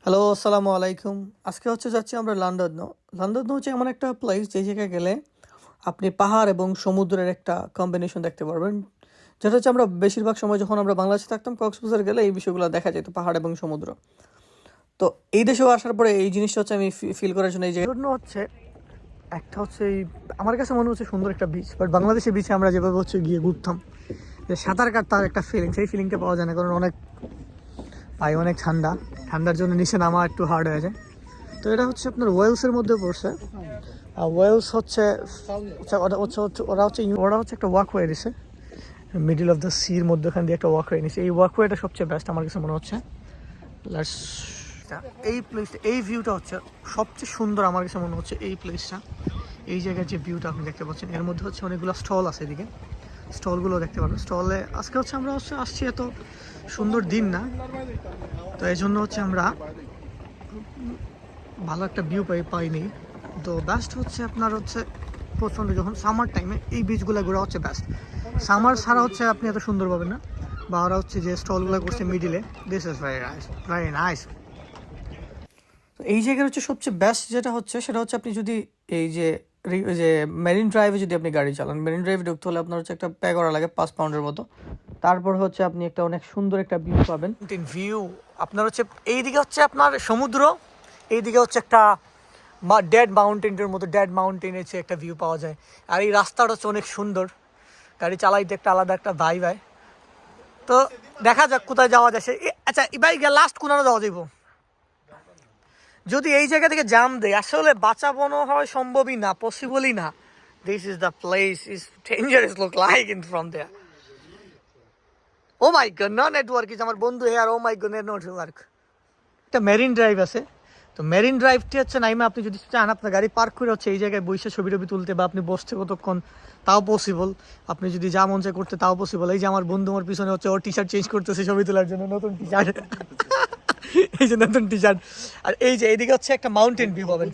Hello, আসসালামু আলাইকুম। আজকে যাচ্ছি আমরা লন্ডন। লন্ডন হচ্ছে এমন একটা প্লেস যে জায়গায় গেলে আপনি পাহাড় এবং সমুদ্রের একটা কম্বিনেশন দেখতে পারবেন। যেটা হচ্ছে আমরা বেশিরভাগ সময় যখন আমরা বাংলাদেশে থাকতাম কক্সবাজার গেলে এই বিষয়গুলো দেখা যেত, পাহাড় এবং সমুদ্র। তো এই দেশেও আসার পরে এই জিনিসটা আমি ফিল করার জন্য এই জন্য একটা এই আমার কাছে মনে হচ্ছে সুন্দর একটা বিচ, বাট বাংলাদেশের বিচে আমরা যেভাবে গিয়ে ঘুরতাম যে সাঁতার কাটার একটা ফিলিং, সেই ফিলিংটা পাওয়া যায় না, কারণ অনেক ঠান্ডার জন্য নিচে নামা একটু হার্ড হয়ে যায়। তো এটা আপনার ওয়েলসের মধ্যে পড়ছে। আর ওয়েলস ওরা একটা ওয়াকওয়ে দিছে মিডল অফ দ্য সির মধ্যখান দিয়ে একটা ওয়াকওয়ে নিছে। এই ওয়াকওয়েটা সবচেয়ে বেস্ট আমার কাছে মনে হচ্ছে। এই প্লেসটা, এই ভিউটা সবচেয়ে সুন্দর আমার কাছে মনে হচ্ছে। এই প্লেসটা, এই জায়গার যে ভিউটা আপনি দেখতে পাচ্ছেন, এর মধ্যে অনেকগুলো স্টল আছে। এদিকে স্টলগুলো দেখতে পারবেন। স্টলে আজকে আমরা আসছি, এত সুন্দর দিন না, তো এই জন্য আমরা ভালো একটা ভিউ পাইনি। তো বেস্ট আপনার প্রচণ্ড যখন সামার টাইমে এই বিচগুলো ঘোরা বেস্ট। সামার ছাড়া আপনি এত সুন্দর পাবেন না। বা ওরা যে স্টলগুলো করছে মিডিলে, দিস ইজ ভেরি নাইস। তো এই জায়গার সবচেয়ে বেস্ট যেটা সেটা আপনি যদি এই যে মেরিন ড্রাইভে যদি আপনি গাড়ি চালান, মেরিন ড্রাইভে ঢুকতে হলে আপনার একটা পে করা লাগে 5 পাউন্ডের মতো। তারপর আপনি একটা অনেক সুন্দর একটা ভিউ পাবেন। ভিউ আপনার এইদিকে আপনার সমুদ্র, এইদিকে একটা ডেড মাউন্টেনের মতো, ডেড মাউন্টেনের একটা ভিউ পাওয়া যায়। আর এই রাস্তাটা অনেক সুন্দর, গাড়ি চালাইতে একটা আলাদা একটা ভাইব হয়। তো দেখা যাক কোথায় যাওয়া যায়। আচ্ছা, এবার লাস্ট কোনানো যাওয়া যাইব যদি এই জায়গা থেকে জাম দেয়, আসলে বাঁচানো হয় সম্ভবই না, পসিবলই না। This is the place, is dangerous look like in from there. Oh my God, no network is, আমার বন্ধু here, oh my God, network. একটা মেরিন ড্রাইভ আছে। তো মেরিন ড্রাইভটি নাইমে আপনি যদি চান আপনার গাড়ি পার্ক করে এই জায়গায় বসে ছবি টবি তুলতে, বা আপনি বসতে কতক্ষণ, তাও পসিবল। আপনি যদি যা মন চায় করতে, তাও পসিবল। এই যে আমার বন্ধু আমার পিছনে ওর টি শার্ট চেঞ্জ করতেছে ছবি তোলার জন্য, নতুন টি শার্ট এই যে নতুন টি শার্ট। আর এই যে এইদিকে একটা মাউন্টেন ভিউ পাবেন।